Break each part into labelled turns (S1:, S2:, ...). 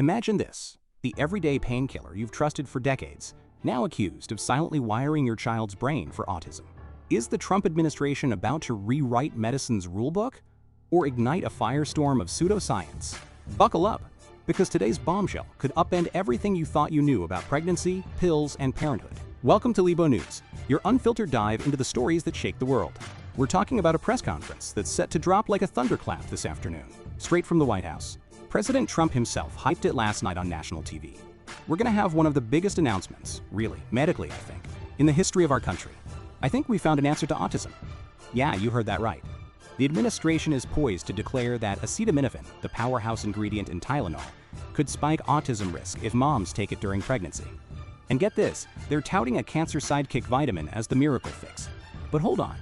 S1: Imagine this, the everyday painkiller you've trusted for decades, now accused of silently wiring your child's brain for autism. Is the Trump administration about to rewrite medicine's rulebook or ignite a firestorm of pseudoscience? Buckle up, because today's bombshell could upend everything you thought you knew about pregnancy, pills, and parenthood. Welcome to Libo News, your unfiltered dive into the stories that shake the world. We're talking about a press conference that's set to drop like a thunderclap this afternoon, straight from the White House. President Trump himself hyped it last night on national TV. We're gonna have one of the biggest announcements, really, medically I think, in the history of our country. I think we found an answer to autism. Yeah, you heard that right. The administration is poised to declare that acetaminophen, the powerhouse ingredient in Tylenol, could spike autism risk if moms take it during pregnancy. And get this, they're touting a cancer sidekick vitamin as the miracle fix. But hold on.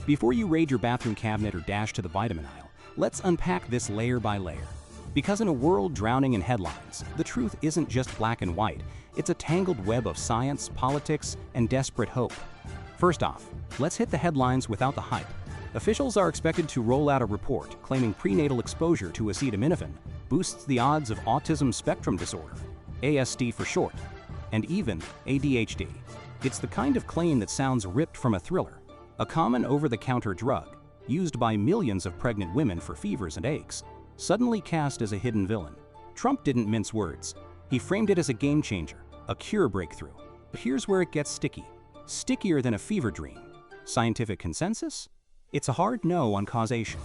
S1: Before you raid your bathroom cabinet or dash to the vitamin aisle, let's unpack this layer by layer. Because in a world drowning in headlines, the truth isn't just black and white, it's a tangled web of science, politics, and desperate hope. First off, let's hit the headlines without the hype. Officials are expected to roll out a report claiming prenatal exposure to acetaminophen boosts the odds of autism spectrum disorder, ASD for short, and even ADHD. It's the kind of claim that sounds ripped from a thriller, a common over-the-counter drug used by millions of pregnant women for fevers and aches, suddenly cast as a hidden villain. Trump didn't mince words. He framed it as a game changer, a cure breakthrough. But here's where it gets sticky. Stickier than a fever dream. Scientific consensus? It's a hard no on causation.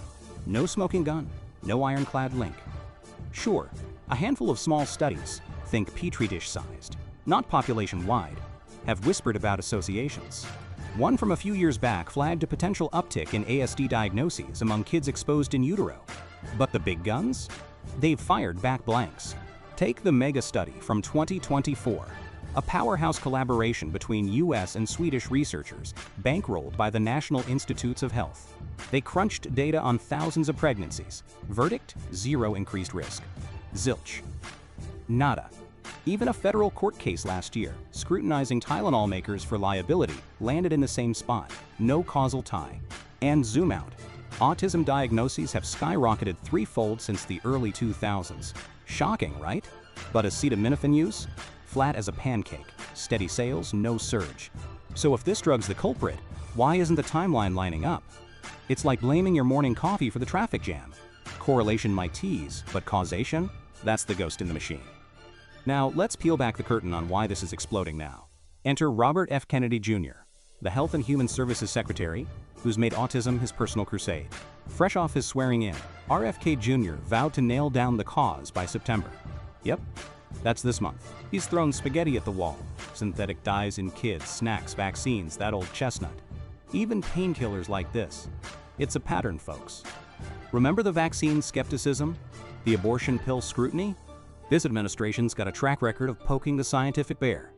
S1: No smoking gun, no ironclad link. Sure, a handful of small studies, think petri dish sized, not population-wide, have whispered about associations. One from a few years back flagged a potential uptick in ASD diagnoses among kids exposed in utero. But the big guns? They've fired back blanks. Take the mega study from 2024, a powerhouse collaboration between US and Swedish researchers bankrolled by the National Institutes of Health. They crunched data on thousands of pregnancies. Verdict? Zero increased risk. Zilch. Nada. Even a federal court case last year, scrutinizing Tylenol makers for liability, landed in the same spot. No causal tie. And zoom out. Autism diagnoses have skyrocketed threefold since the early 2000s. Shocking, right? But acetaminophen use? Flat as a pancake. Steady sales, no surge. So if this drug's the culprit, why isn't the timeline lining up? It's like blaming your morning coffee for the traffic jam. Correlation might tease, but causation? That's the ghost in the machine. Now, let's peel back the curtain on why this is exploding now. Enter Robert F. Kennedy Jr., the Health and Human Services Secretary, who's made autism his personal crusade. Fresh off his swearing in, RFK Jr. vowed to nail down the cause by September. Yep, that's this month. He's thrown spaghetti at the wall. Synthetic dyes in kids, snacks, vaccines, that old chestnut. Even painkillers like this. It's a pattern, folks. Remember the vaccine skepticism? The abortion pill scrutiny? This administration's got a track record of poking the scientific bear,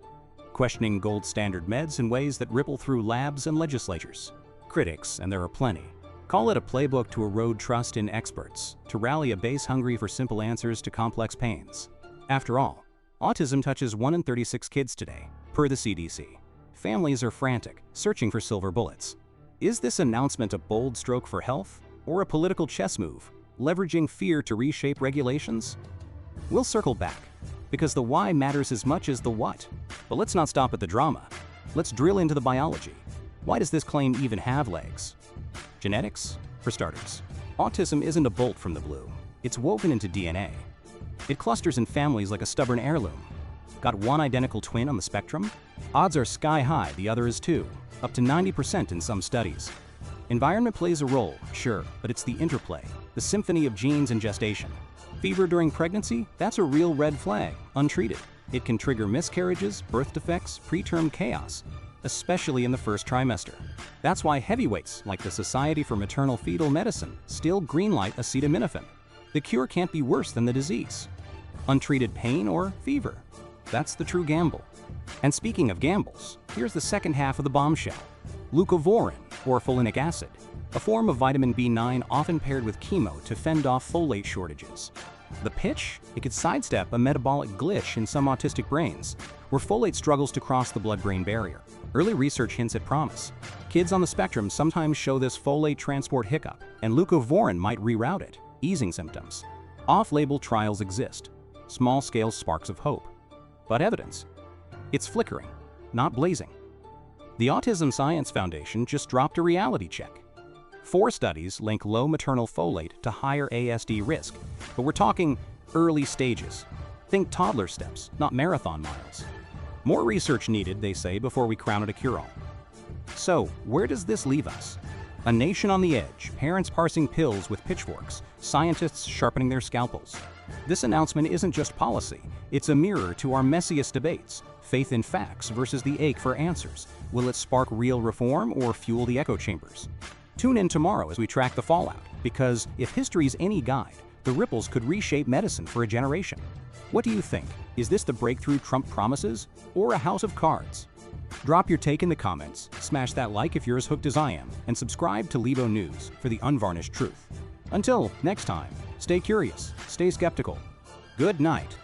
S1: questioning gold standard meds in ways that ripple through labs and legislatures. Critics, and there are plenty, call it a playbook to erode trust in experts, to rally a base hungry for simple answers to complex pains. After all, autism touches 1 in 36 kids today, per the CDC. Families are frantic, searching for silver bullets. Is this announcement a bold stroke for health, or a political chess move, leveraging fear to reshape regulations? We'll circle back, because the why matters as much as the what. But let's not stop at the drama. Let's drill into the biology. Why does this claim even have legs? Genetics, for starters. Autism isn't a bolt from the blue. It's woven into DNA. It clusters in families like a stubborn heirloom. Got one identical twin on the spectrum? Odds are sky high the other is too, up to 90% in some studies. Environment plays a role, sure, but it's the interplay, the symphony of genes and gestation. Fever during pregnancy? That's a real red flag, untreated. It can trigger miscarriages, birth defects, preterm chaos, especially in the first trimester. That's why heavyweights like the Society for Maternal Fetal Medicine still greenlight acetaminophen. The cure can't be worse than the disease. Untreated pain or fever. That's the true gamble. And speaking of gambles, here's the second half of the bombshell. Leucovorin, or folinic acid, a form of vitamin B9 often paired with chemo to fend off folate shortages. The pitch? It could sidestep a metabolic glitch in some autistic brains, where folate struggles to cross the blood-brain barrier. Early research hints at promise. Kids on the spectrum sometimes show this folate transport hiccup, and leucovorin might reroute it, easing symptoms. Off-label trials exist. small-scale sparks of hope. But evidence? It's flickering, not blazing. The Autism Science Foundation just dropped a reality check. 4 studies link low maternal folate to higher ASD risk, but we're talking early stages. Think toddler steps, not marathon miles. More research needed, they say, before we crown it a cure-all. So, where does this leave us? A nation on the edge, parents parsing pills with pitchforks, scientists sharpening their scalpels. This announcement isn't just policy, it's a mirror to our messiest debates, faith in facts versus the ache for answers. Will it spark real reform or fuel the echo chambers? Tune in tomorrow as we track the fallout, because if history's any guide, the ripples could reshape medicine for a generation. What do you think? Is this the breakthrough Trump promises, or a house of cards? Drop your take in the comments, smash that like if you're as hooked as I am, and subscribe to Libo News for the unvarnished truth. Until next time, stay curious, stay skeptical. Good night.